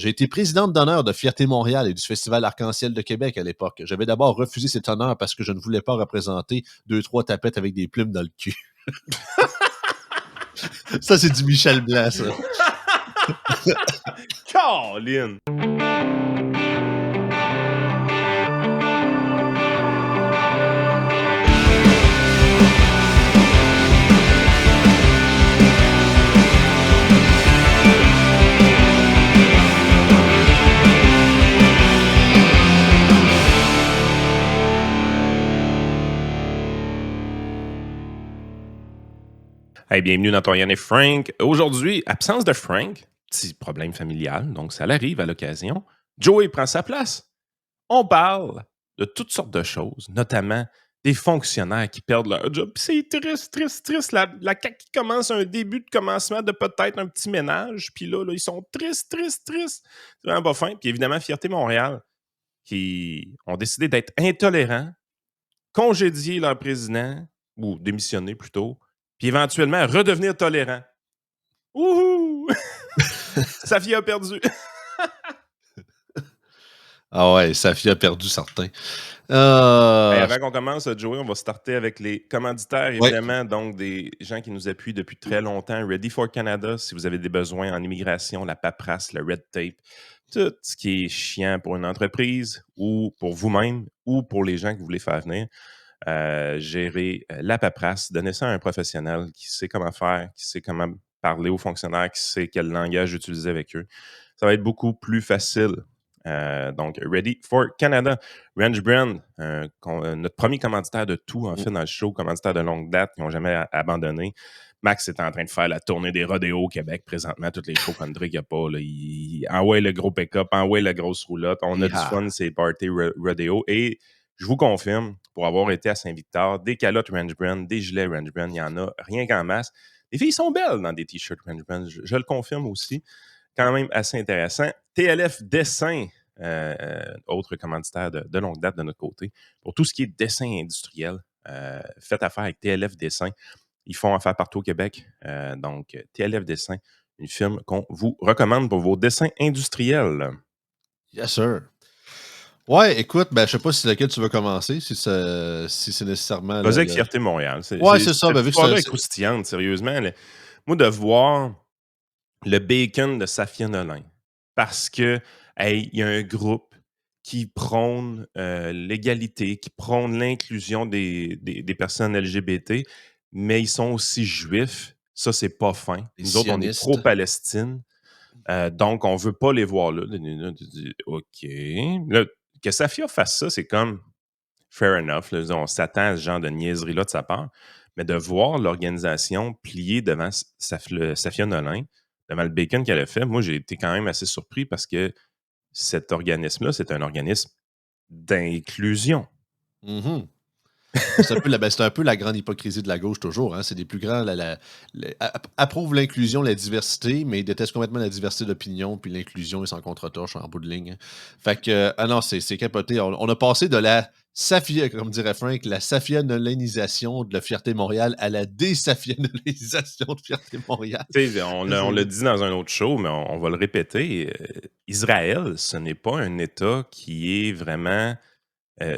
J'ai été présidente d'honneur de Fierté Montréal et du Festival Arc-en-Ciel de Québec à l'époque. J'avais d'abord refusé cet honneur parce que je ne voulais pas représenter 2-3 tapettes avec des plumes dans le cul. Ça, c'est du Michel Blanc, ça. Colin! Hey, bienvenue dans Torian et Frank. Aujourd'hui, absence de Frank, petit problème familial, donc ça l'arrive à l'occasion. Joey prend sa place. On parle de toutes sortes de choses, notamment des fonctionnaires qui perdent leur job. Puis c'est triste, triste, triste. La CAQ qui commence un début de commencement de peut-être un petit ménage. Puis là, ils sont tristes, tristes, tristes. C'est vraiment pas fin. Puis évidemment, Fierté Montréal, qui ont décidé d'être intolérants, congédier leur président, ou démissionner plutôt, puis éventuellement redevenir tolérants. Wouhou! Safia a perdu. Ah ouais, Safia a perdu certains. Avant qu'on commence, Joey, on va starter avec les commanditaires, évidemment, donc des gens qui nous appuient depuis très longtemps. Ready for Canada, si vous avez des besoins en immigration, la paperasse, le red tape, tout ce qui est chiant pour une entreprise ou pour vous-même ou pour les gens que vous voulez faire venir. Gérer la paperasse, donner ça à un professionnel qui sait comment faire, qui sait comment parler aux fonctionnaires, qui sait quel langage utiliser avec eux. Ça va être beaucoup plus facile. Donc, Ready for Canada. Ranch Brand, notre premier commanditaire de tout, en fait, dans le show, commanditaire de longue date, qui n'ont jamais abandonné. Max est en train de faire la tournée des rodéos au Québec présentement, toutes les shows qu'André n'a pas. Là, envoie le gros pick-up, envoie la grosse roulotte. On a du fun, c'est party rodéo. Et je vous confirme, pour avoir été à Saint-Victor, des calottes Ranch Brand, des gilets Ranch Brand, il y en a rien qu'en masse. Les filles sont belles dans des t-shirts Ranch Brand, je le confirme aussi. Quand même assez intéressant. TLF Dessin, autre commanditaire de longue date de notre côté. Pour tout ce qui est dessin industriel, faites affaire avec TLF Dessin. Ils font affaire partout au Québec. Donc, TLF Dessin, une firme qu'on vous recommande pour vos dessins industriels. Yes, sir. Ouais, écoute, je sais pas si c'est lequel tu veux commencer, si c'est nécessairement... Vas-y avec Fierté Montréal. C'est ça. Cette histoire-là est croustillante, sérieusement. Moi, de voir le bacon de Safia Nolin, parce que il y a un groupe qui prône l'égalité, qui prône l'inclusion des personnes LGBT, mais ils sont aussi juifs. Ça, c'est pas fin. Nous autres, on est pro-Palestine. Donc, on veut pas les voir là. OK. Là, que Safia fasse ça, c'est comme fair enough. Là, on s'attend à ce genre de niaiserie-là de sa part. Mais de voir l'organisation plier devant Safia Nolin, devant le bacon qu'elle a fait, moi, j'ai été quand même assez surpris parce que cet organisme-là, c'est un organisme d'inclusion. Mm-hmm. C'est un peu la grande hypocrisie de la gauche, toujours. Hein? C'est des plus grands... approuvent l'inclusion, la diversité, mais ils détestent complètement la diversité d'opinion, puis l'inclusion est sans contre-torche en bout de ligne. Fait que, non, c'est capoté. On a passé de la Safia, comme dirait Frank, la Safia-nolinisation de la Fierté Montréal à la dé-Safia-nolisation de Fierté Montréal. On l'a dit dans un autre show, mais on va le répéter. Israël, ce n'est pas un État qui est vraiment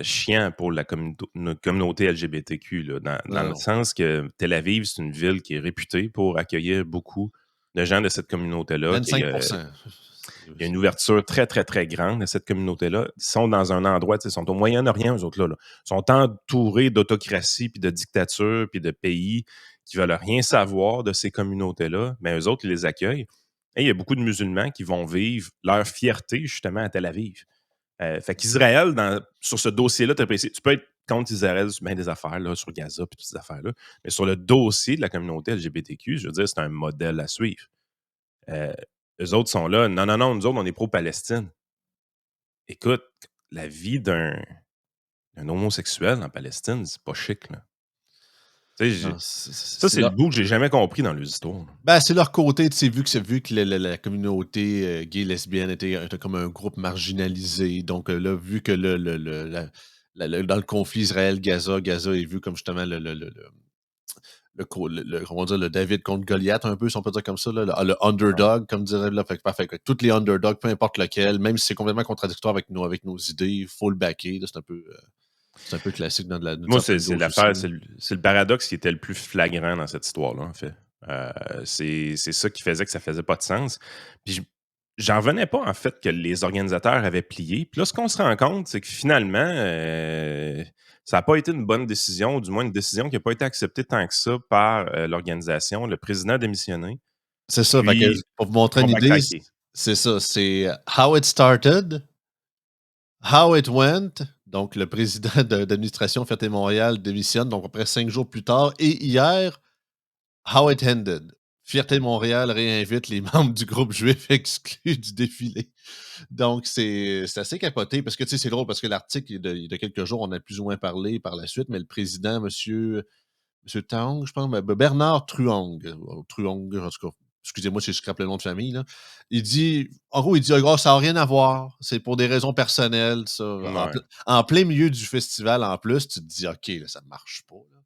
chiant pour la communauté LGBTQ, là, dans le sens que Tel Aviv, c'est une ville qui est réputée pour accueillir beaucoup de gens de cette communauté-là. 25%. Il y a une ouverture très, très, très grande de cette communauté-là. Ils sont dans un endroit, ils sont au Moyen-Orient, eux autres là. Ils sont entourés d'autocratie, puis de dictatures, puis de pays qui veulent rien savoir de ces communautés-là, mais eux autres, ils les accueillent. Et il y a beaucoup de musulmans qui vont vivre leur fierté, justement, à Tel Aviv. Fait qu'Israël, sur ce dossier-là, tu peux être contre Israël sur bien des affaires, là, sur Gaza, puis toutes ces affaires-là, mais sur le dossier de la communauté LGBTQ, je veux dire, c'est un modèle à suivre. Eux autres sont là. Non, nous autres, on est pro-Palestine. Écoute, la vie d'un homosexuel en Palestine, c'est pas chic, là. Non, ça, c'est le bout que j'ai jamais compris dans les histoires. C'est leur côté, tu sais, vu que la communauté gay, lesbienne était comme un groupe marginalisé. Donc là, vu que dans le conflit Israël-Gaza, Gaza est vu comme justement comment dire, le David contre Goliath, un peu, si on peut dire comme ça, là, le underdog, comme dirait là. Fait que parfait. Toutes les underdogs, peu importe lequel, même si c'est complètement contradictoire avec nos idées, il faut le backer. Là, c'est un peu classique dans d'une Moi, certaine c'est gauche l'affaire, aussi. c'est le paradoxe qui était le plus flagrant dans cette histoire-là, en fait. C'est ça qui faisait que ça faisait pas de sens. Puis j'en revenais pas, en fait, que les organisateurs avaient plié. Puis là, ce qu'on se rend compte, c'est que finalement, ça n'a pas été une bonne décision, ou du moins une décision qui n'a pas été acceptée tant que ça par l'organisation. Le président a démissionné. C'est ça. Fait que, Puis, pour vous montrer ils ont une idée, backtracké. c'est ça. C'est how it started, how it went. Donc, le président d'administration Ferté Montréal démissionne, donc après 5 jours plus tard. Et hier, how it ended. Fierté Montréal réinvite les membres du groupe juif exclus du défilé. Donc, c'est assez capoté parce que, tu sais, c'est drôle parce que l'article, il y a quelques jours, on a plus ou moins parlé par la suite, mais le président, monsieur Tang, je pense, Bernard Truong, Truong, en tout cas, excusez-moi si je scrape le nom de famille, là. Il dit, en gros, il dit, oh, ça n'a rien à voir, c'est pour des raisons personnelles, ça. Ouais. En plein milieu du festival, en plus, tu te dis, OK, là, ça ne marche pas. Là.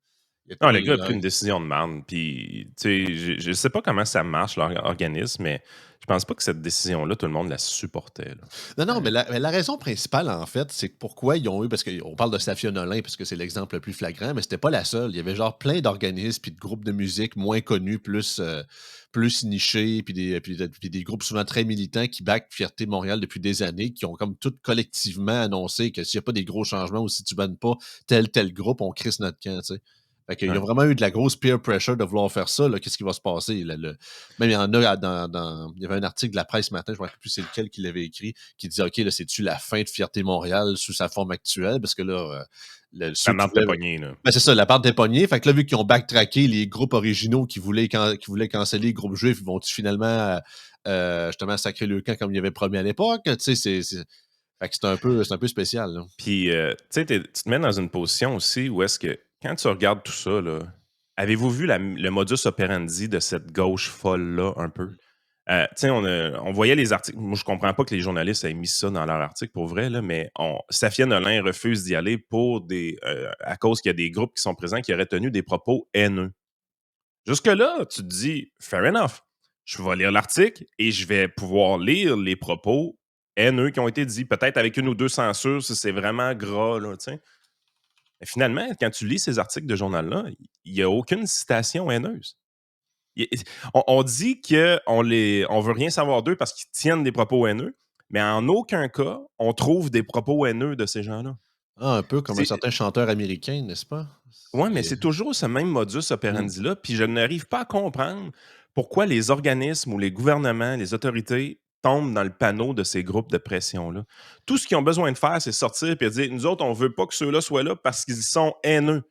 Non, le gars a pris une décision de merde. Puis, tu sais, je sais pas comment ça marche, leur organisme, mais je pense pas que cette décision-là, tout le monde la supportait. Là. Non, mais la raison principale, en fait, c'est que pourquoi ils ont eu, parce qu'on parle de Safia Nolin, parce que c'est l'exemple le plus flagrant, mais c'était pas la seule. Il y avait genre plein d'organismes puis de groupes de musique moins connus, plus nichés, puis des groupes souvent très militants qui backent Fierté Montréal depuis des années, qui ont comme tout collectivement annoncé que s'il n'y a pas des gros changements ou si tu bannes pas tel groupe, on crisse notre camp, tu sais. Fait qu'il y a Ouais. vraiment eu de la grosse peer pressure de vouloir faire ça. Qu'est-ce qui va se passer? Même il y en a il y avait un article de la presse ce matin, je ne me rappelle plus c'est lequel qui l'avait écrit, qui disait OK, là, c'est-tu la fin de Fierté Montréal sous sa forme actuelle? Parce que là, La ceux qui marde était voulaient. pognée, là. Ben, c'est ça, la part des poignets. Fait que là, vu qu'ils ont backtracké les groupes originaux qui voulaient canceller les groupes juifs, vont-ils finalement justement sacrer le camp comme il avait promis à l'époque? Tu sais, fait que c'est un peu spécial. Là. Puis, tu sais, tu te mets dans une position aussi où est-ce que, quand tu regardes tout ça, là, avez-vous vu le modus operandi de cette gauche folle-là, un peu? Tu sais, on voyait les articles. Moi, je comprends pas que les journalistes aient mis ça dans leur article, pour vrai, là, mais Safia Nolin refuse d'y aller à cause qu'il y a des groupes qui sont présents qui auraient tenu des propos haineux. Jusque-là, tu te dis, fair enough. Je vais lire l'article et je vais pouvoir lire les propos haineux qui ont été dits, peut-être avec une ou deux censures si c'est vraiment gras, là, tu sais. Mais finalement, quand tu lis ces articles de journal-là, il n'y a aucune citation haineuse. On dit qu'on on veut rien savoir d'eux parce qu'ils tiennent des propos haineux, mais en aucun cas, on trouve des propos haineux de ces gens-là. Ah, un peu comme un C'est, certain chanteur américain, n'est-ce pas? ouais, mais c'est toujours ce même modus Mm. operandi-là, puis je n'arrive pas à comprendre pourquoi les organismes ou les gouvernements, les autorités tombent dans le panneau de ces groupes de pression-là. Tout ce qu'ils ont besoin de faire, c'est sortir et dire nous autres, on veut pas que ceux-là soient là parce qu'ils sont haineux.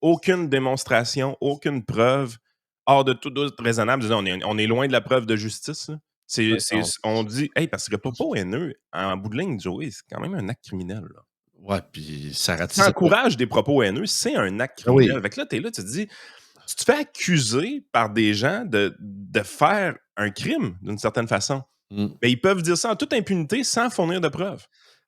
Aucune démonstration, aucune preuve, hors de tout doute raisonnable. On est loin de la preuve de justice. Là. Ouais, non. On dit, hey, parce que le propos haineux, en bout de ligne, Joey, c'est quand même un acte criminel. Là. Ouais, puis ça Si tu ratisse. encourages des propos haineux, c'est un acte Ah criminel. oui. Fait que là, tu es là, tu te dis, tu te fais accuser par des gens de faire un crime, d'une certaine façon. Mm. Mais ils peuvent dire ça en toute impunité sans fournir de preuves.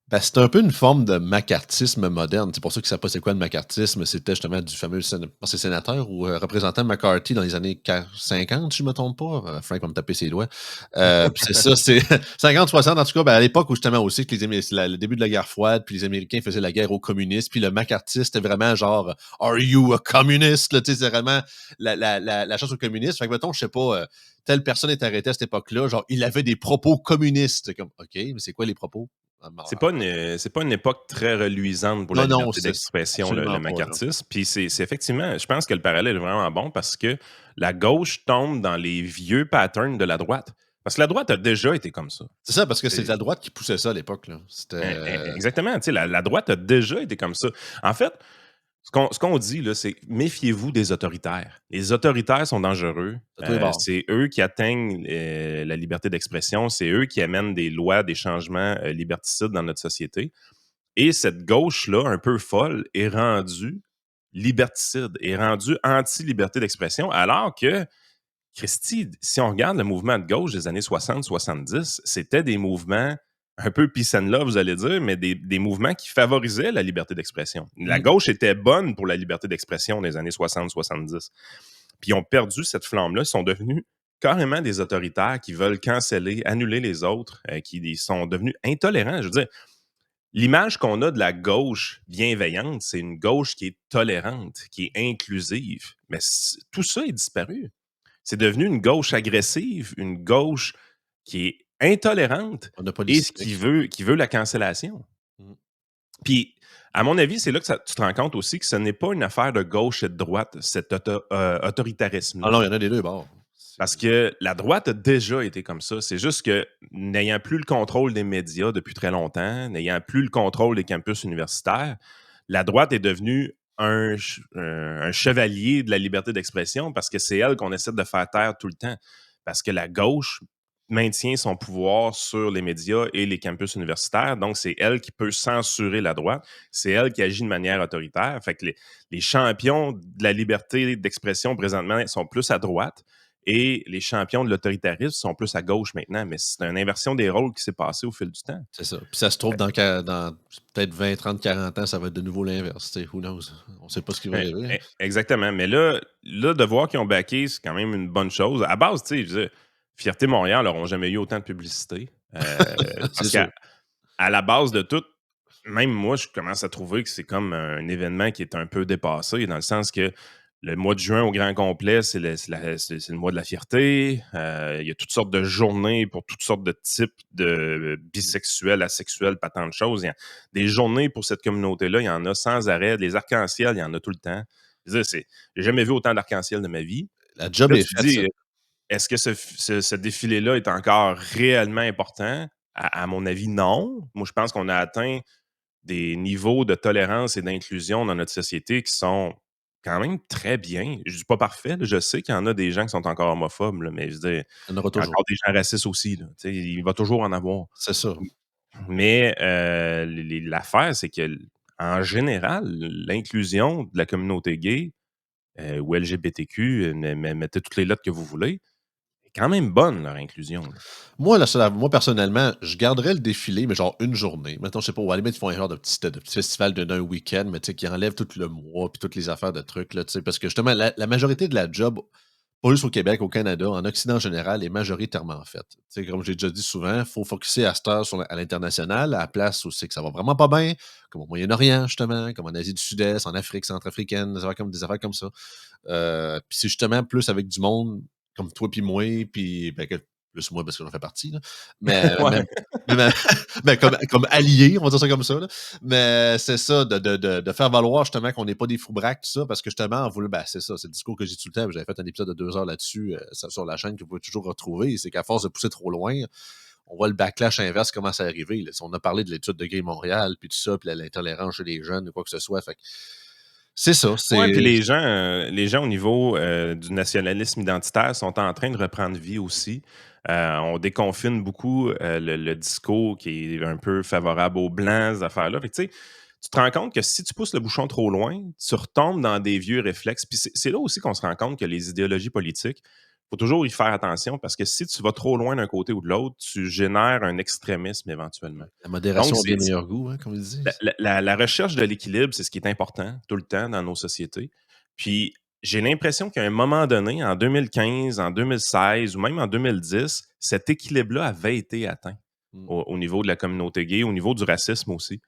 Ben, c'est un peu une forme de macartisme moderne. C'est pour ça que ça pas c'est quoi le macartisme. C'était justement du fameux sénateur ou représentant McCarthy dans les années 50, si je ne me trompe pas. Frank va me taper ses doigts. Puis c'est ça, c'est 50-60, en tout cas, ben, à l'époque où justement aussi que c'est le début de la guerre froide, puis les Américains faisaient la guerre aux communistes, puis le macartiste c'était vraiment genre Are you a communist? Là, c'est vraiment la chose aux communistes. Fait que mettons, je sais pas, telle personne est arrêtée à cette époque-là, genre il avait des propos communistes. Comme OK, mais c'est quoi les propos? C'est pas une époque très reluisante pour la Non, liberté c'est d'expression, le absolument pas, là. macartisme. Puis c'est effectivement, je pense que le parallèle est vraiment bon parce que la gauche tombe dans les vieux patterns de la droite. Parce que la droite a déjà été comme ça. C'est ça, parce que c'est C'est- la droite qui poussait ça à l'époque, là. Exactement. Tu sais, la droite a déjà été comme ça. En fait, ce qu'on dit, là, c'est méfiez-vous des autoritaires. Les autoritaires sont dangereux. C'est à tous les bords. C'est eux qui atteignent la liberté d'expression. C'est eux qui amènent des lois, des changements liberticides dans notre société. Et cette gauche-là, un peu folle, est rendue liberticide, est rendue anti-liberté d'expression, alors que, Christy, si on regarde le mouvement de gauche des années 60-70, c'était des mouvements un peu peace and love, vous allez dire, mais des mouvements qui favorisaient la liberté d'expression. La gauche était bonne pour la liberté d'expression dans les années 60-70. Puis ils ont perdu cette flamme-là, ils sont devenus carrément des autoritaires qui veulent canceller, annuler les autres, qui sont devenus intolérants. Je veux dire, l'image qu'on a de la gauche bienveillante, c'est une gauche qui est tolérante, qui est inclusive. Mais tout ça est disparu. C'est devenu une gauche agressive, une gauche qui est intolérante et qui veut la cancellation. Puis, à mon avis, c'est là que tu te rends compte aussi que ce n'est pas une affaire de gauche et de droite, cet autoritarisme-là. Ah non, il y en a des deux bords. Parce que la droite a déjà été comme ça. C'est juste que, n'ayant plus le contrôle des médias depuis très longtemps, n'ayant plus le contrôle des campus universitaires, la droite est devenue un chevalier de la liberté d'expression parce que c'est elle qu'on essaie de faire taire tout le temps. Parce que la gauche maintient son pouvoir sur les médias et les campus universitaires. Donc, c'est elle qui peut censurer la droite. C'est elle qui agit de manière autoritaire. Fait que les champions de la liberté d'expression présentement sont plus à droite. Et les champions de l'autoritarisme sont plus à gauche maintenant, mais c'est une inversion des rôles qui s'est passée au fil du temps. C'est ça. Puis ça se trouve dans peut-être 20, 30, 40 ans, ça va être de nouveau l'inverse. Who knows? On ne sait pas ce qui va arriver. Exactement. Mais là, de voir qu'ils ont backé, c'est quand même une bonne chose. À base, tu sais, je veux dire, Fierté Montréal n'auront jamais eu autant de publicité. Parce qu'à la base de tout, même moi, je commence à trouver que c'est comme un événement qui est un peu dépassé, dans le sens que le mois de juin au grand complet, c'est le mois de la fierté. Il y a toutes sortes de journées pour toutes sortes de types de bisexuels, asexuels, pas tant de choses. Il y a des journées pour cette communauté-là, il y en a sans arrêt. Les arcs-en-ciel, il y en a tout le temps. J'ai jamais vu autant d'arcs-en-ciel de ma vie. La job est faite. Est-ce que ce défilé-là est encore réellement important? À mon avis, non. Moi, je pense qu'on a atteint des niveaux de tolérance et d'inclusion dans notre société qui sont quand même très bien. Je ne dis pas parfait. Là. Je sais qu'il y en a des gens qui sont encore homophobes, là, mais je veux dire, il y en aura il y a toujours. encore des gens racistes aussi. Là. Il va toujours en avoir. C'est ça. Mais l'affaire, c'est que en général, l'inclusion de la communauté gay ou LGBTQ, mettez toutes les lettres que vous voulez, est quand même bonne, leur inclusion. Là. Moi, personnellement, je garderais le défilé, mais genre une journée. Maintenant, je sais pas, ou à la limite, ils font un genre de petit festival d'un week-end, mais tu sais, qui enlève tout le mois, puis toutes les affaires de trucs, là, tu sais, parce que justement, la majorité de la job, pas juste au Québec, au Canada, en Occident en général, est majoritairement faite. Tu sais, comme j'ai déjà dit souvent, il faut focuser à cette heure à l'international, à la place où c'est que ça va vraiment pas bien, comme au Moyen-Orient, justement, comme en Asie du Sud-Est, en Afrique centrafricaine, des affaires comme ça. Puis c'est justement plus avec du monde comme toi puis moi, puis ben, plus moi parce que j'en fais partie, là. Mais, Ouais. mais comme allié, on va dire ça comme ça. Là. Mais c'est ça, de faire valoir justement qu'on n'est pas des fous-braques, tout ça, parce que justement, on voulait, ben, c'est ça, c'est le discours que j'ai tout le temps. J'avais fait un épisode de 2 heures là-dessus sur la chaîne que vous pouvez toujours retrouver. C'est qu'à force de pousser trop loin, on voit le backlash inverse commencer à arriver. Là. On a parlé de l'étude de Gay Montréal, puis tout ça, puis l'intolérance chez les jeunes, ou quoi que ce soit. Fait que c'est ça. Oui, puis les gens au niveau du nationalisme identitaire sont en train de reprendre vie aussi. On déconfine beaucoup le discours qui est un peu favorable aux Blancs, ces affaires-là. Fait que, tu te rends compte que si tu pousses le bouchon trop loin, tu retombes dans des vieux réflexes. Puis c'est là aussi qu'on se rend compte que les idéologies politiques, il faut toujours y faire attention parce que si tu vas trop loin d'un côté ou de l'autre, tu génères un extrémisme éventuellement. La modération a bien meilleur goût, hein, comme ils disent. La recherche de l'équilibre, c'est ce qui est important tout le temps dans nos sociétés. Puis j'ai l'impression qu'à un moment donné, en 2015, en 2016 ou même en 2010, cet équilibre-là avait été atteint au niveau de la communauté gay, au niveau du racisme aussi.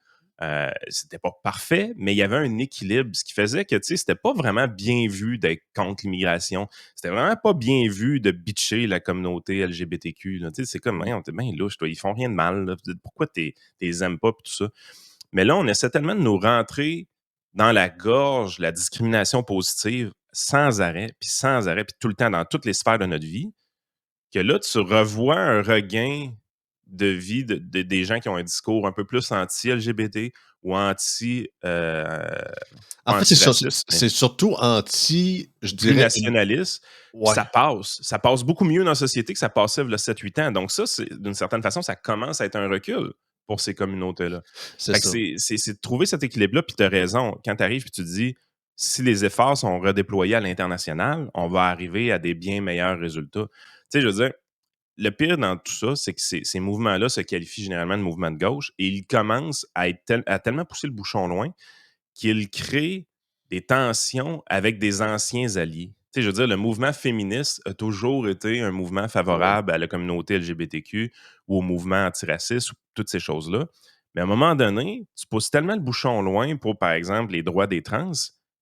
C'était pas parfait, mais il y avait un équilibre, ce qui faisait que c'était pas vraiment bien vu d'être contre l'immigration. C'était vraiment pas bien vu de bitcher la communauté LGBTQ. Là. C'est comme, t'es bien louche, toi, ils font rien de mal. Là. Pourquoi t'es aimes pas et tout ça? Mais là, on essaie tellement de nous rentrer dans la gorge la discrimination positive sans arrêt, puis tout le temps dans toutes les sphères de notre vie, que là, tu revois un regain de vie des gens qui ont un discours un peu plus anti-LGBT ou anti en fait, c'est surtout anti, je dirais... nationaliste. Ouais. Ça passe beaucoup mieux dans la société que ça passait il y a 7-8 ans. Donc ça, d'une certaine façon, ça commence à être un recul pour ces communautés-là. C'est de trouver cet équilibre-là, puis tu as raison. Quand tu arrives et tu te dis, si les efforts sont redéployés à l'international, on va arriver à des bien meilleurs résultats. Tu sais, je veux dire, le pire dans tout ça, c'est que ces mouvements-là se qualifient généralement de mouvements de gauche et ils commencent à tellement pousser le bouchon loin qu'ils créent des tensions avec des anciens alliés. Tu sais, je veux dire, le mouvement féministe a toujours été un mouvement Ouais. favorable à la communauté LGBTQ ou au mouvement antiraciste ou toutes ces choses-là. Mais à un moment donné, tu pousses tellement le bouchon loin pour, par exemple, les droits des trans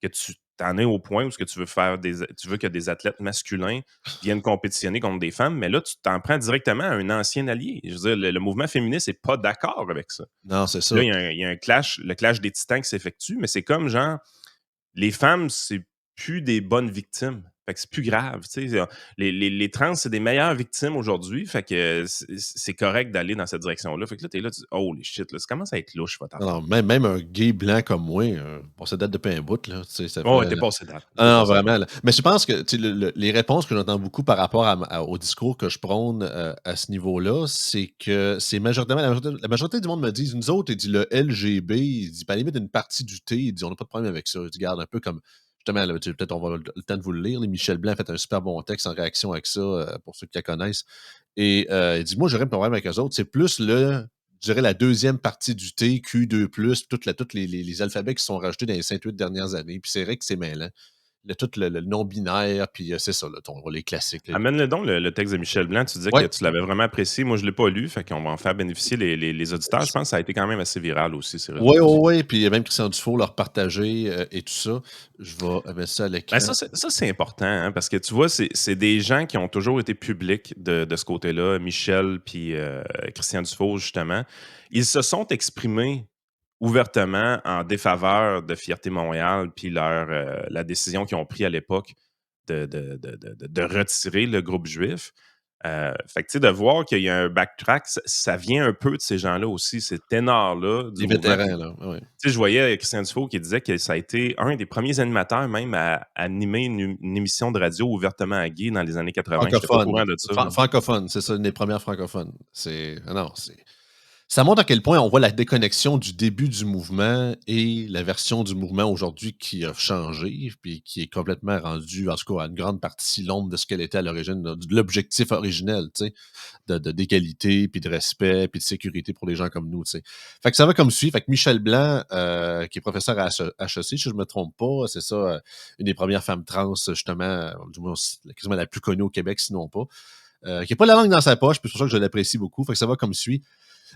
que tu t'en es au point où ce que tu veux que des athlètes masculins viennent compétitionner contre des femmes, mais là, tu t'en prends directement à un ancien allié. Je veux dire, le mouvement féministe n'est pas d'accord avec ça. Non, c'est Là, ça. il y a un clash, le clash des titans qui s'effectue, mais c'est comme genre, les femmes, c'est plus des bonnes victimes. Fait que c'est plus grave. Tu sais. Les trans, c'est des meilleures victimes aujourd'hui. Fait que c'est correct d'aller dans cette direction-là. Fait que là, t'es là, tu dis, oh les shit, là, ça commence à être louche, votre Non, affaire. non, même un gay blanc comme moi, bon, ça date depuis un bout, là. Tu sais, ça Oh, fait. ouais, t'es passé date. T'es Ah non, passé date. vraiment, là. Mais je pense que tu sais, les réponses que j'entends beaucoup par rapport au discours que je prône à ce niveau-là, c'est que c'est majoritairement la majorité du monde me dit, nous autres, il dit le LGB, il dit, à la limite, une partie du T, il dit, on n'a pas de problème avec ça. Il dit, garde un peu comme, justement, là, peut-être on va le temps de vous le lire. Michel Blanc a fait un super bon texte en réaction avec ça, pour ceux qui la connaissent. Et il dit, moi, j'aurais un problème avec eux autres. C'est plus je dirais la deuxième partie du T, Q2+, toutes les alphabets qui sont rajoutés dans les 5-8 dernières années. Puis c'est vrai que c'est mêlant tout le non-binaire, puis c'est ça, là, les classiques. Là, Amène-le donc, le texte de Michel Blanc. Tu disais que ouais, tu l'avais vraiment apprécié. Moi, je ne l'ai pas lu. Fait qu'on va en faire bénéficier les auditeurs. Je pense que ça a été quand même assez viral aussi, ces réseaux ouais, ouais, sociaux. ouais, puis même Christian Dufault l'a partagé et tout ça. Je vais mettre ça à Ben l'écran. ça, c'est important, hein, parce que tu vois, c'est des gens qui ont toujours été publics de ce côté-là, Michel puis Christian Dufault, justement. Ils se sont exprimés ouvertement en défaveur de Fierté Montréal, puis la décision qu'ils ont prise à l'époque de retirer le groupe juif. Fait que, tu sais, de voir qu'il y a un backtrack, ça vient un peu de ces gens-là aussi, ces ténors-là du Les mouvement. vétérans, là, ouais. Tu sais, je voyais Christian Dufault qui disait que ça a été un des premiers animateurs même à animer une émission de radio ouvertement gay dans les années 80. J'étais pas au Francophone. courant de ça, là. Francophone, c'est ça, une des premières francophones. Non, ça montre à quel point on voit la déconnexion du début du mouvement et la version du mouvement aujourd'hui qui a changé, puis qui est complètement rendue, en tout cas, à une grande partie, l'ombre de ce qu'elle était à l'origine, de l'objectif originel, tu sais, d'égalité, puis de respect, puis de sécurité pour les gens comme nous, tu sais. Fait que ça va comme suit. Fait que Michel Blanc, qui est professeur à HEC, si je ne me trompe pas, c'est ça, une des premières femmes trans, justement, du moins, quasiment la plus connue au Québec, sinon pas, qui n'a pas la langue dans sa poche, puis c'est pour ça que je l'apprécie beaucoup. Fait que ça va comme suit.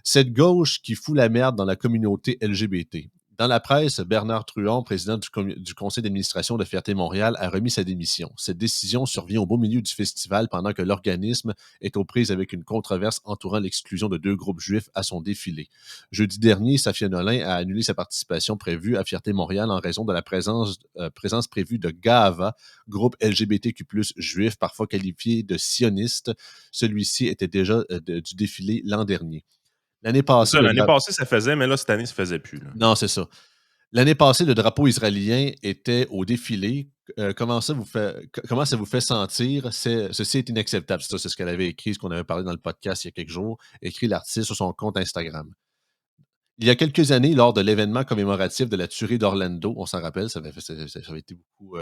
Cette gauche qui fout la merde dans la communauté LGBT. Dans la presse, Bernard Truand, président du conseil d'administration de Fierté Montréal, a remis sa démission. Cette décision survient au beau milieu du festival pendant que l'organisme est aux prises avec une controverse entourant l'exclusion de 2 groupes juifs à son défilé. Jeudi dernier, Safia Nolin a annulé sa participation prévue à Fierté Montréal en raison de la présence prévue de GAVA, groupe LGBTQ+, juif, parfois qualifié de sioniste. Celui-ci était déjà du défilé l'an dernier. L'année C'est passée, ça, l'année passée, ça faisait, mais là, cette année, ça faisait plus, là. Non, c'est ça. L'année passée, le drapeau israélien était au défilé. Comment ça vous fait sentir? Ceci est inacceptable. Ça, c'est ce qu'elle avait écrit, ce qu'on avait parlé dans le podcast il y a quelques jours, écrit l'artiste sur son compte Instagram. Il y a quelques années, lors de l'événement commémoratif de la tuerie d'Orlando, on s'en rappelle, ça avait été beaucoup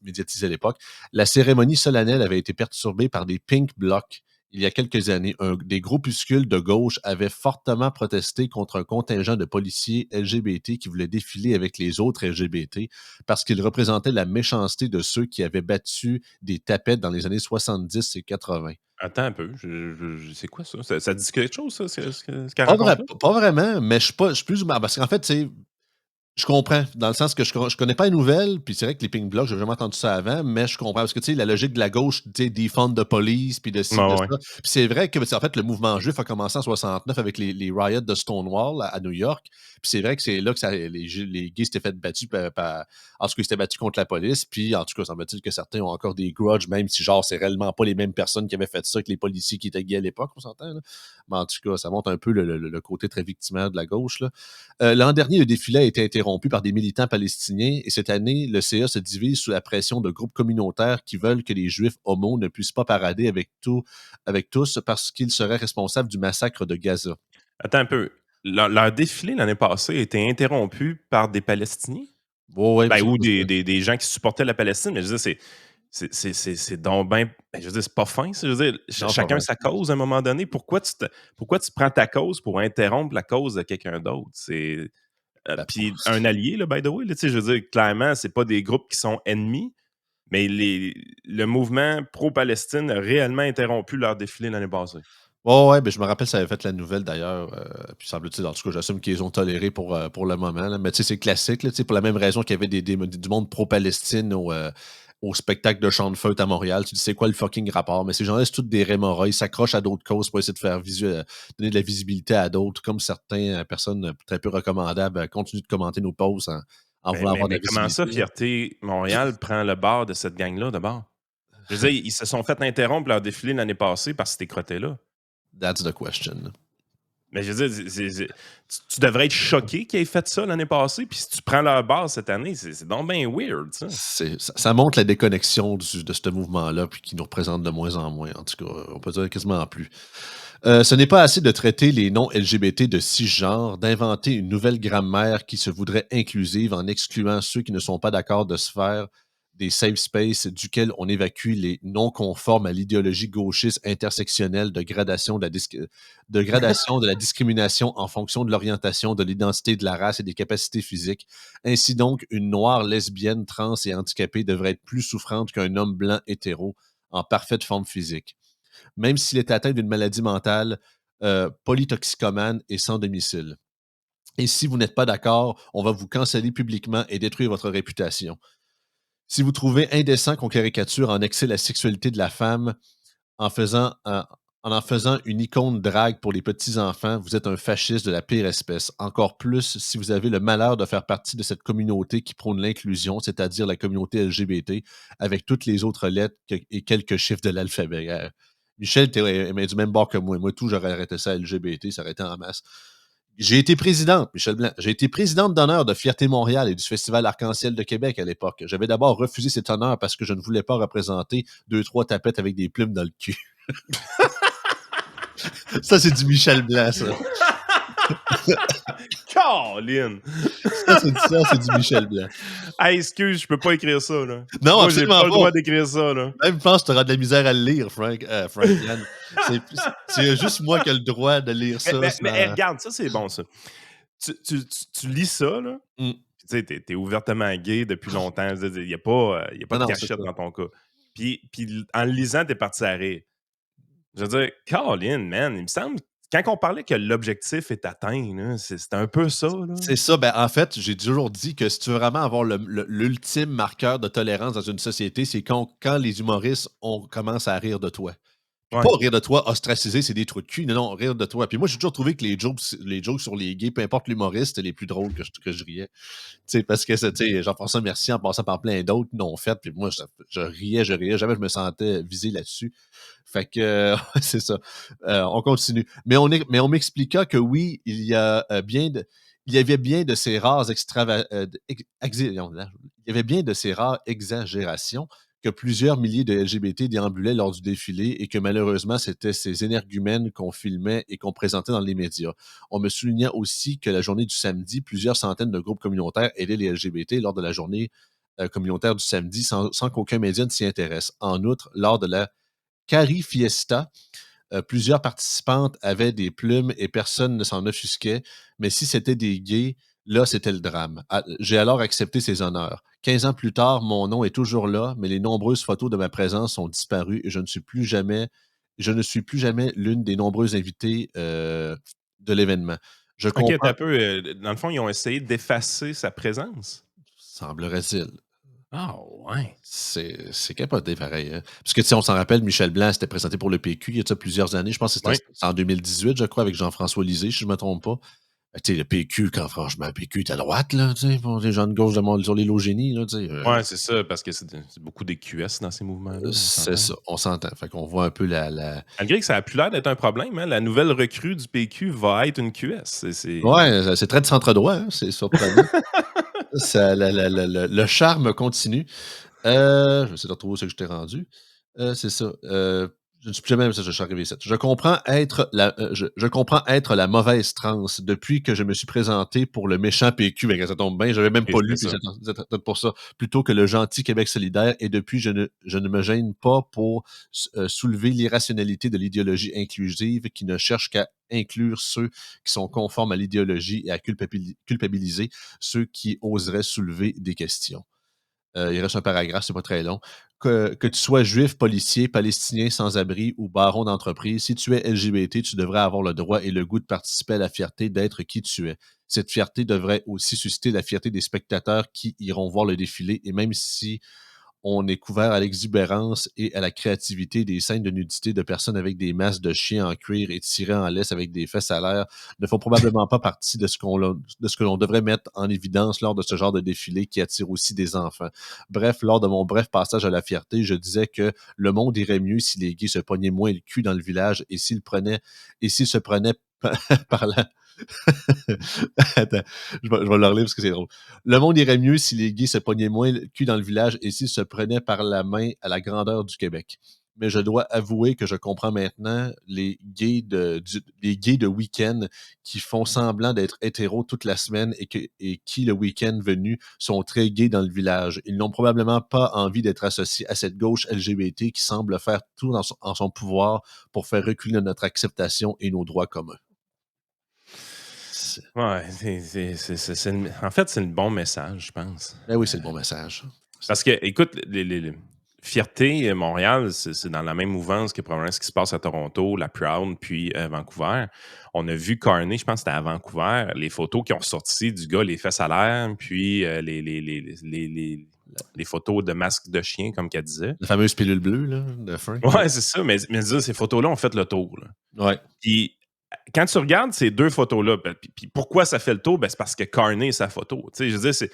médiatisé à l'époque, la cérémonie solennelle avait été perturbée par des pink blocs. Il y a quelques années, des groupuscules de gauche avaient fortement protesté contre un contingent de policiers LGBT qui voulaient défiler avec les autres LGBT parce qu'ils représentaient la méchanceté de ceux qui avaient battu des tapettes dans les années 70 et 80. Attends un peu, c'est quoi ça? Ça dit quelque chose, ça, ce qu'elle raconte là? Pas vraiment, mais je suis plus ou moins parce qu'en fait, tu sais, je comprends, dans le sens que je connais pas les nouvelles, puis c'est vrai que les pink blocs, j'ai jamais entendu ça avant, mais je comprends parce que, tu sais, la logique de la gauche, tu sais, defund de police, puis de ci, de Ouais, ça. ouais. Puis c'est vrai que, en fait, le mouvement juif a commencé en 69 avec les riots de Stonewall à New York. Puis c'est vrai que c'est là que les gays s'étaient fait battus en tout cas, ils s'étaient battus contre la police. Puis en tout cas, semble-t-il que certains ont encore des grudges, même si, genre, c'est réellement pas les mêmes personnes qui avaient fait ça que les policiers qui étaient gays à l'époque, on s'entend, là. Mais en tout cas, ça montre un peu le côté très victimaire de la gauche, là. L'an dernier, le défilé a été interrompu par des militants palestiniens et cette année, le CA se divise sous la pression de groupes communautaires qui veulent que les Juifs homos ne puissent pas parader avec tous parce qu'ils seraient responsables du massacre de Gaza. Attends un peu. Leur défilé l'année passée a été interrompu par des Palestiniens? Ouais, ouais, Ben, ou des gens qui supportaient la Palestine, mais je veux dire, C'est donc ben je veux dire, c'est pas fin, ça. Je veux dire, Non, pas chacun vrai. sa cause à un moment donné. Pourquoi tu prends ta cause pour interrompre la cause de quelqu'un d'autre? Ben, Puis un allié, là, by the way, là, tu sais, je veux dire, clairement, c'est pas des groupes qui sont ennemis, mais le mouvement pro-Palestine a réellement interrompu leur défilé l'année passée. ouais, ben, je me rappelle, ça avait fait la nouvelle d'ailleurs. Puis semble-t-il, en tout cas, j'assume qu'ils ont toléré pour le moment. Là. Mais tu sais, c'est classique, là, tu sais, pour la même raison qu'il y avait du monde pro-Palestine au spectacle de Champ de Fête à Montréal. Tu dis, c'est quoi le fucking rapport? Mais ces gens-là, c'est toutes des rémoraux. Ils s'accrochent à d'autres causes pour essayer de faire donner de la visibilité à d'autres, comme certaines personnes très peu recommandables continuent de commenter nos posts en Mais, voulant mais, avoir de la mais comment ça, visibilité. Là. Fierté Montréal prend le bord de cette gang-là, d'abord? Je veux dire, ils se sont fait interrompre leur défilé l'année passée par ces crottés-là. That's the question. Mais je veux dire, tu devrais être choqué qu'ils aient fait ça l'année passée, puis si tu prends leur base cette année, c'est donc bien weird, ça. Ça montre la déconnexion de ce mouvement-là, puis qui nous représente de moins en moins. En tout cas, on peut dire quasiment plus. Ce n'est pas assez de traiter les non-LGBT de cisgenre, d'inventer une nouvelle grammaire qui se voudrait inclusive en excluant ceux qui ne sont pas d'accord de se faire des safe spaces duquel on évacue les non-conformes à l'idéologie gauchiste intersectionnelle de gradation de la discrimination en fonction de l'orientation, de l'identité, de la race et des capacités physiques. Ainsi donc, une noire, lesbienne, trans et handicapée devrait être plus souffrante qu'un homme blanc hétéro en parfaite forme physique même s'il est atteint d'une maladie mentale, polytoxicomane et sans domicile. Et si vous n'êtes pas d'accord, on va vous canceller publiquement et détruire votre réputation. Si vous trouvez indécent qu'on caricature en excès la sexualité de la femme en en faisant une icône drague pour les petits-enfants, vous êtes un fasciste de la pire espèce. Encore plus si vous avez le malheur de faire partie de cette communauté qui prône l'inclusion, c'est-à-dire la communauté LGBT, avec toutes les autres lettres et quelques chiffres de l'alphabet. Michel, tu es du même bord que moi. Moi, tout, j'aurais arrêté ça LGBT, ça aurait été en masse. J'ai été présidente, Michel Blanc. J'ai été présidente d'honneur de Fierté Montréal et du Festival Arc-en-Ciel de Québec à l'époque. J'avais d'abord refusé cet honneur parce que je ne voulais pas représenter 2-3 tapettes avec des plumes dans le cul. Ça, c'est du Michel Blanc, ça. Caroline! C'est du Michel Blanc. Hey, excuse, je peux pas écrire ça, là. Non, moi, j'ai pas le droit d'écrire ça, là. Même je pense que tu auras de la misère à le lire, Frank Yann. C'est juste moi qui ai le droit de lire ça. Mais regarde, ça, c'est bon, ça. Tu lis ça, là. Tu sais, t'es ouvertement gay depuis longtemps. Il n'y a pas de cachette dans ton cas. Puis en le lisant, t'es parti à rire. Je veux dire, Caroline, man, il me semble, quand on parlait que l'objectif est atteint, c'est un peu ça. Là. C'est ça. Ben, en fait, j'ai toujours dit que si tu veux vraiment avoir l'ultime marqueur de tolérance dans une société, c'est quand les humoristes commencent à rire de toi. Ouais. Pas rire de toi, ostracisé, c'est des trous de cul. Non, rire de toi. Puis moi, j'ai toujours trouvé que les jokes sur les gays, peu importe l'humoriste, c'était les plus drôles que je riais. T'sais, parce que Jean-François Mercier en passant par plein d'autres non fait. Puis moi, je riais. Jamais je me sentais visé là-dessus. Fait que c'est ça. On continue. Mais on m'expliqua que oui, il y avait bien de ces rares exagérations que plusieurs milliers de LGBT déambulaient lors du défilé et que malheureusement, c'était ces énergumènes qu'on filmait et qu'on présentait dans les médias. On me souligna aussi que la journée du samedi, plusieurs centaines de groupes communautaires aidaient les LGBT lors de la journée communautaire du samedi sans qu'aucun média ne s'y intéresse. En outre, lors de la Cari Fiesta, plusieurs participantes avaient des plumes et personne ne s'en offusquait, mais si c'était des gays, là, c'était le drame. J'ai alors accepté ces honneurs. 15 ans plus tard, mon nom est toujours là, mais les nombreuses photos de ma présence ont disparu et je ne suis plus jamais l'une des nombreuses invitées de l'événement. Je comprends. OK, un peu. Dans le fond, ils ont essayé d'effacer sa présence. Semblerait-il. Ah, ouais. C'est capoté, pareil. Hein? Parce que, on s'en rappelle, Michel Blanc s'était présenté pour le PQ il y a plusieurs années. Je pense que c'était en 2018, je crois, avec Jean-François Lisée, si je ne me trompe pas. Tu sais, le PQ, quand franchement, le PQ est à droite, là, tu sais, pour les gens de gauche sur les lots génies, là, tu sais. Ouais, c'est ça, parce que c'est beaucoup des QS dans ces mouvements-là. C'est ça, on s'entend. Fait qu'on voit un peu Malgré que ça a plus l'air d'être un problème, hein, la nouvelle recrue du PQ va être une QS. Ouais, c'est très de centre-droit, hein, c'est surprenant. Le charme continue. Je vais essayer de retrouver ce que je t'ai rendu. C'est ça. Je ne suis plus jamais ça, je suis arrivé ici. Je comprends être la mauvaise transe depuis que je me suis présenté pour le méchant PQ. Ben, ça tombe bien, j'avais même pas lu, puis c'est peut-être pour ça. Plutôt que le gentil Québec solidaire, et depuis, je ne me gêne pas pour soulever l'irrationalité de l'idéologie inclusive qui ne cherche qu'à inclure ceux qui sont conformes à l'idéologie et à culpabiliser ceux qui oseraient soulever des questions. Il reste un paragraphe, c'est pas très long. Que tu sois juif, policier, palestinien, sans-abri ou baron d'entreprise, si tu es LGBT, tu devrais avoir le droit et le goût de participer à la fierté d'être qui tu es. Cette fierté devrait aussi susciter la fierté des spectateurs qui iront voir le défilé, et même si on est couvert à l'exubérance et à la créativité des scènes de nudité de personnes avec des masques de chiens en cuir et tirés en laisse avec des fesses à l'air ne font probablement pas partie de ce que l'on devrait mettre en évidence lors de ce genre de défilé qui attire aussi des enfants. Bref, lors de mon bref passage à la fierté, je disais que le monde irait mieux si les gays se pognaient moins le cul dans le village et s'ils se prenaient par la, Attends, je vais le relire parce que c'est drôle. Le monde irait mieux si les gays se pognaient moins le cul dans le village et s'ils se prenaient par la main à la grandeur du Québec. Mais je dois avouer que je comprends maintenant les gays de week-end qui font semblant d'être hétéros toute la semaine et qui, le week-end venu, sont très gays dans le village. Ils n'ont probablement pas envie d'être associés à cette gauche LGBT qui semble faire tout en son pouvoir pour faire reculer notre acceptation et nos droits communs. Ouais, en fait, c'est le bon message, je pense. Ben oui, c'est le bon message. Parce que, écoute, les Fierté Montréal, c'est dans la même mouvance que probablement ce qui se passe à Toronto, la Proud, puis Vancouver. On a vu Carney, je pense que c'était à Vancouver, les photos qui ont sorti du gars, les fesses à l'air, puis les photos de masques de chien, comme qu'elle disait. La fameuse pilule bleue, là, de fin. Ouais, c'est ça, mais ces photos-là ont fait le tour. Là. Ouais. Puis quand tu regardes ces deux photos-là, puis pourquoi ça fait le tour? Ben, c'est parce que Carney est sa photo. Tu sais, je veux dire,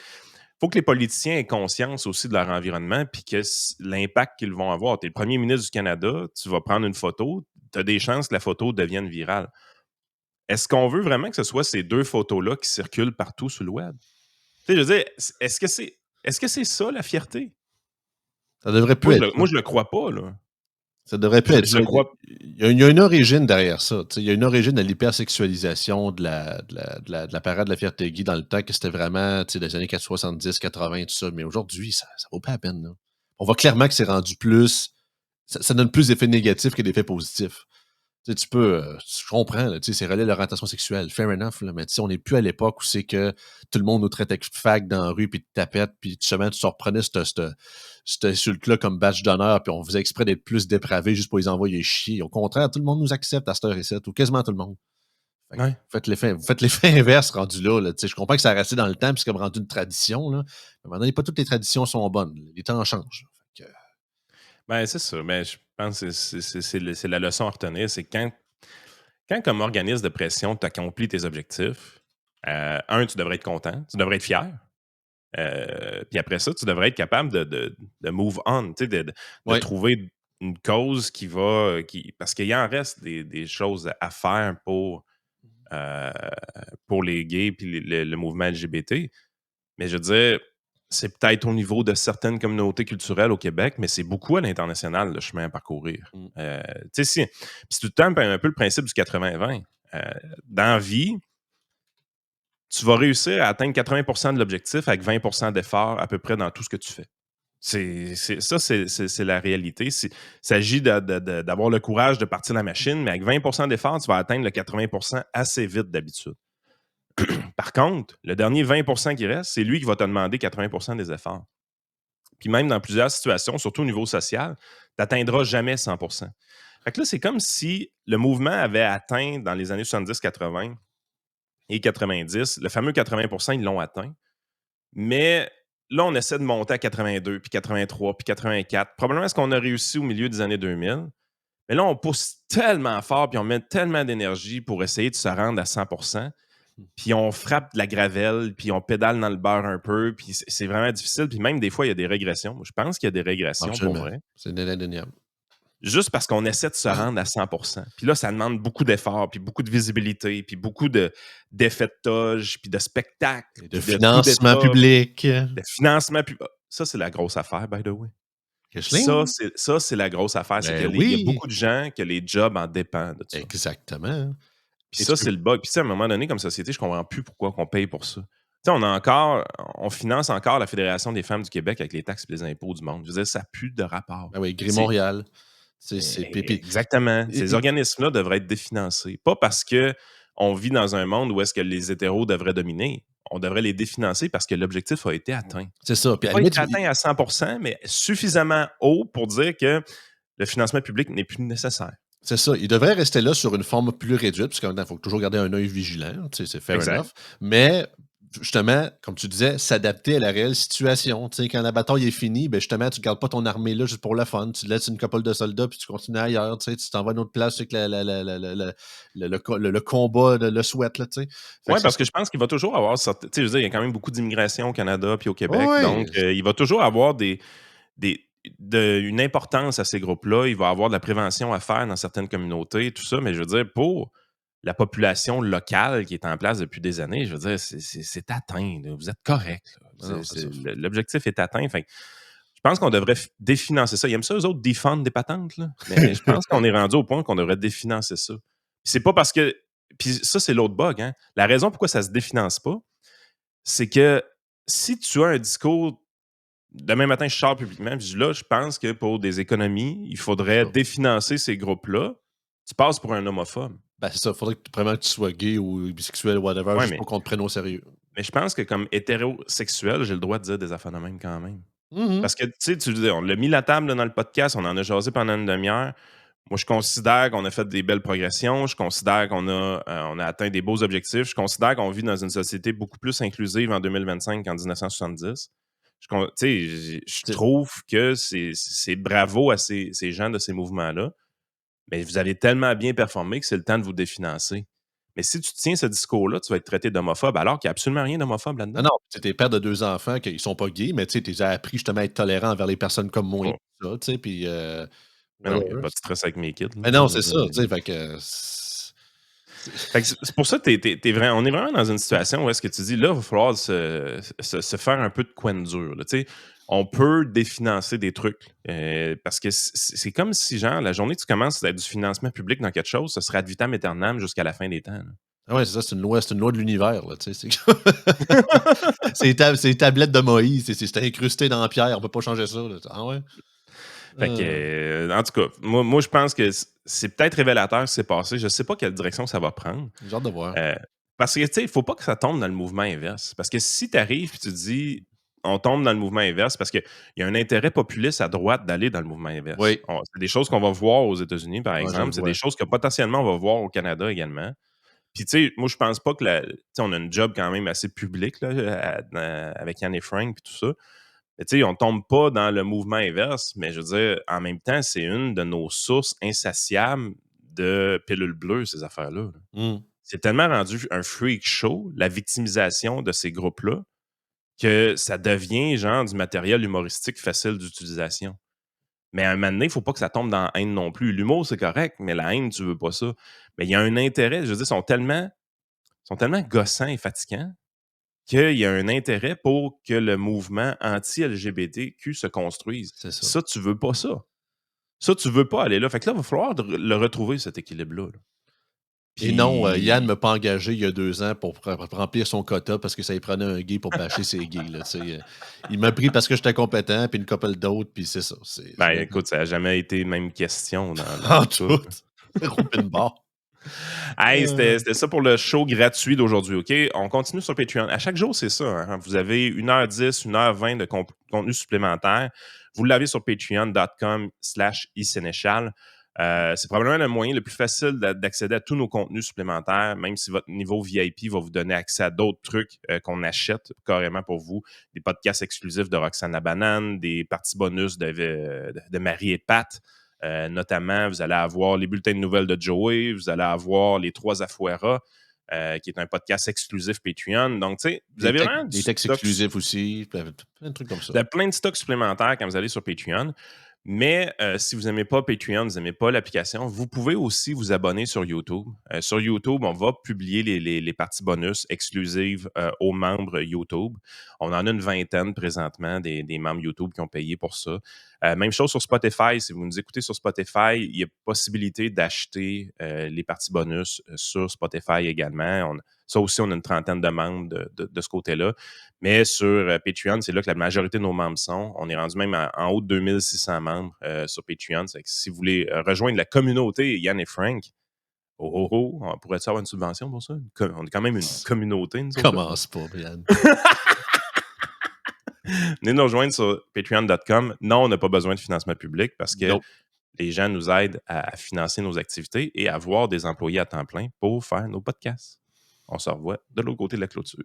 faut que les politiciens aient conscience aussi de leur environnement puis que l'impact qu'ils vont avoir. Tu es le premier ministre du Canada, tu vas prendre une photo, tu as des chances que la photo devienne virale. Est-ce qu'on veut vraiment que ce soit ces deux photos-là qui circulent partout sur le web? Tu sais, je veux dire, est-ce que c'est ça la fierté? Ça devrait plus être. Moi, je le crois pas, là. Ça devrait plus être Je ça. crois. Il y a une origine derrière ça. Il y a une origine de l'hypersexualisation de la parade de la fierté gay dans le temps, que c'était vraiment des années 70, 80, tout ça. Mais aujourd'hui, ça vaut pas la peine. Là. On voit clairement que c'est rendu plus. Ça donne plus d'effets négatifs que d'effets positifs. Tu peux, je comprends, là, c'est relais l'orientation sexuelle, fair enough, là, mais on n'est plus à l'époque où c'est que tout le monde nous traite avec fac dans la rue, puis de tapette, puis justement, tu te reprenais cette insulte-là comme badge d'honneur, puis on faisait exprès d'être plus dépravé juste pour les envoyer chier. Au contraire, tout le monde nous accepte à cette heure et cette, ou quasiment tout le monde. Ouais. Vous faites l'effet inverse rendu là. Je comprends que ça a resté dans le temps, puis c'est comme rendu une tradition, là. Mais maintenant, pas toutes les traditions sont bonnes. Les temps changent. Ben, c'est ça. Mais je pense que c'est la leçon à retenir. C'est quand comme organisme de pression, tu accomplis tes objectifs, tu devrais être content, tu devrais être fier. Puis après ça, tu devrais être capable de move on, de trouver une cause parce qu'il y en reste des choses à faire pour les gays et le mouvement LGBT. Mais je veux dire, c'est peut-être au niveau de certaines communautés culturelles au Québec, mais c'est beaucoup à l'international le chemin à parcourir. C'est tout le temps un peu le principe du 80-20. Dans la vie, tu vas réussir à atteindre 80% de l'objectif avec 20% d'effort à peu près dans tout ce que tu fais. C'est la réalité. Il s'agit d'avoir le courage de partir la machine, mais avec 20% d'effort, tu vas atteindre le 80% assez vite d'habitude. Par contre, le dernier 20% qui reste, c'est lui qui va te demander 80% des efforts. Puis même dans plusieurs situations, surtout au niveau social, tu n'atteindras jamais 100%. Fait que là, c'est comme si le mouvement avait atteint dans les années 70, 80 et 90, le fameux 80%, ils l'ont atteint. Mais là, on essaie de monter à 82, puis 83, puis 84. Probablement est-ce qu'on a réussi au milieu des années 2000. Mais là, on pousse tellement fort, puis on met tellement d'énergie pour essayer de se rendre à 100%. Puis on frappe de la gravelle, puis on pédale dans le beurre un peu, puis c'est vraiment difficile. Puis même des fois, il y a des régressions. Je pense qu'il y a des régressions pour vrai. C'est indéniable. Juste parce qu'on essaie de se rendre à 100%. Puis là, ça demande beaucoup d'efforts, puis beaucoup de visibilité, puis beaucoup d'effets de toge, puis de spectacles. De financement public. De financement public. Ça, c'est la grosse affaire, by the way. Ça, c'est la grosse affaire. C'est Ben qu'il y a oui! beaucoup de gens que les jobs en dépendent de ça. Exactement. Puis ça, c'est le bug. Puis à un moment donné, comme société, je comprends plus pourquoi on paye pour ça. On finance encore la Fédération des femmes du Québec avec les taxes et les impôts du monde. Je veux dire, ça pue de rapport. Ben oui, Gris-Montréal. Exactement. Ces organismes-là devraient être définancés. Pas parce qu'on vit dans un monde où est-ce que les hétéros devraient dominer. On devrait les définancer parce que l'objectif a été atteint. C'est ça. Puis Il n'a pas été atteint à 100%, mais suffisamment haut pour dire que le financement public n'est plus nécessaire. C'est ça. Il devrait rester là sur une forme plus réduite, parce qu'il faut toujours garder un œil vigilant. C'est fair enough. Mais justement, comme tu disais, s'adapter à la réelle situation. Quand la bataille est finie, ben justement, tu ne gardes pas ton armée là juste pour le fun. Tu laisses une couple de soldats puis tu continues ailleurs. Tu t'en vas à une autre place avec le combat, le sweat. Oui, parce que je pense qu'il va toujours avoir... je veux dire, il y a quand même beaucoup d'immigration au Canada puis au Québec. Oui. Donc, il va toujours avoir une importance à ces groupes-là. Il va avoir de la prévention à faire dans certaines communautés, tout ça. Mais je veux dire, pour la population locale qui est en place depuis des années, je veux dire, c'est atteint. Là. Vous êtes correct. L'objectif est atteint. Fait, je pense qu'on devrait définancer ça. Ils aiment ça, eux autres, défendre des patentes. Là. Mais je pense qu'on est rendu au point qu'on devrait définancer ça. C'est pas parce que... Puis ça, c'est l'autre bug. Hein? La raison pourquoi ça se définance pas, c'est que si tu as un discours... Demain matin, je sors publiquement, puis là, je pense que pour des économies, il faudrait définancer ces groupes-là. Tu passes pour un homophobe. Ben, c'est ça. Il faudrait vraiment que tu sois gay ou bisexuel, whatever, juste pour qu'on te prenne au sérieux. Mais je pense que comme hétérosexuel, j'ai le droit de dire des affaires de même quand même. Mm-hmm. Parce que, tu sais, on l'a mis la table là, dans le podcast, on en a jasé pendant une demi-heure. Moi, je considère qu'on a fait des belles progressions. Je considère qu'on on a atteint des beaux objectifs. Je considère qu'on vit dans une société beaucoup plus inclusive en 2025 qu'en 1970. Je trouve que c'est bravo à ces gens de ces mouvements-là. Mais vous avez tellement bien performé que c'est le temps de vous définancer. Mais si tu tiens ce discours-là, tu vas être traité d'homophobe alors qu'il n'y a absolument rien d'homophobe là-dedans. Non, tu es père de 2 enfants qui ne sont pas gays, mais tu les as appris justement à être tolérant envers les personnes comme moi et tout ça, tu sais, puis mais non, il n'y a pas de stress avec mes kids. Mais non, c'est ça, tu sais, fait que... C'est pour ça que on est vraiment dans une situation où est-ce que tu dis, là, il va falloir se faire un peu de coin dur. Là, on peut définancer des trucs. Parce que c'est comme si, genre, la journée que tu commences à être du financement public dans quelque chose, ce serait ad vitam aeternam jusqu'à la fin des temps. Là. Ah ouais, c'est ça, c'est une loi de l'univers. Là, c'est les tablettes de Moïse, c'est incrusté dans la pierre, on peut pas changer ça. Là. Ah ouais? Fait que, en tout cas, moi je pense que c'est peut-être révélateur ce qui s'est passé. Je sais pas quelle direction ça va prendre. J'ai hâte de voir. Parce que, tu sais, il faut pas que ça tombe dans le mouvement inverse. Parce que si tu arrives et tu dis, on tombe dans le mouvement inverse, parce qu'il y a un intérêt populiste à droite d'aller dans le mouvement inverse. Oui. C'est des choses qu'on va voir aux États-Unis, par exemple. C'est des choses que potentiellement on va voir au Canada également. Puis, tu sais, moi, je pense pas que on a une job quand même assez publique là, avec Yann et Frank et tout ça. Mais tu sais, on tombe pas dans le mouvement inverse, mais je veux dire, en même temps, c'est une de nos sources insatiables de pilules bleues, ces affaires-là. C'est tellement rendu un freak show, la victimisation de ces groupes-là, que ça devient genre du matériel humoristique facile d'utilisation. Mais à un moment donné, il ne faut pas que ça tombe dans la haine non plus. L'humour, c'est correct, mais la haine, tu veux pas ça. Mais il y a un intérêt, je veux dire, ils sont tellement gossants et fatigants qu'il y a un intérêt pour que le mouvement anti-LGBTQ se construise. C'est ça. Ça, tu veux pas ça. Ça, tu veux pas aller là. Fait que là, il va falloir le retrouver, cet équilibre-là. Puis... Et non, Yann ne m'a pas engagé il y a 2 ans pour remplir son quota parce que ça y prenait un gay pour bâcher ses gays. Là, il m'a pris parce que j'étais compétent, puis une couple d'autres, puis c'est ça. Écoute, ça n'a jamais été même question dans tout. Open bar. Hey, c'était ça pour le show gratuit d'aujourd'hui, OK? On continue sur Patreon. À chaque jour, c'est ça. Hein? Vous avez 1h10, 1h20 de contenu supplémentaire. Vous l'avez sur patreon.com/isénéchal. C'est probablement le moyen le plus facile d'accéder à tous nos contenus supplémentaires, même si votre niveau VIP va vous donner accès à d'autres trucs qu'on achète carrément pour vous. Des podcasts exclusifs de Roxane la Banane, des parties bonus de Marie et Pat. Notamment, vous allez avoir les bulletins de nouvelles de Joey, vous allez avoir les 3 Afuera, qui est un podcast exclusif Patreon. Donc, tu sais, vous avez vraiment des textes exclusifs aussi, plein de trucs comme ça. Vous avez plein de stocks supplémentaires quand vous allez sur Patreon. Mais si vous n'aimez pas Patreon, vous n'aimez pas l'application, vous pouvez aussi vous abonner sur YouTube. Sur YouTube, on va publier les parties bonus exclusives aux membres YouTube. On en a une vingtaine présentement des membres YouTube qui ont payé pour ça. Même chose sur Spotify. Si vous nous écoutez sur Spotify, il y a possibilité d'acheter les parties bonus sur Spotify également. Ça aussi, on a une trentaine de membres de ce côté-là. Mais sur Patreon, c'est là que la majorité de nos membres sont. On est rendu même en haut de 2600 membres sur Patreon. Si vous voulez rejoindre la communauté Yann et Frank, on pourrait-tu avoir une subvention pour ça? On est quand même une communauté, nous autres. Commence pas, Brian. Venez nous rejoindre sur patreon.com. Non, on n'a pas besoin de financement public parce que les gens nous aident à financer nos activités et à avoir des employés à temps plein pour faire nos podcasts. On se revoit de l'autre côté de la clôture.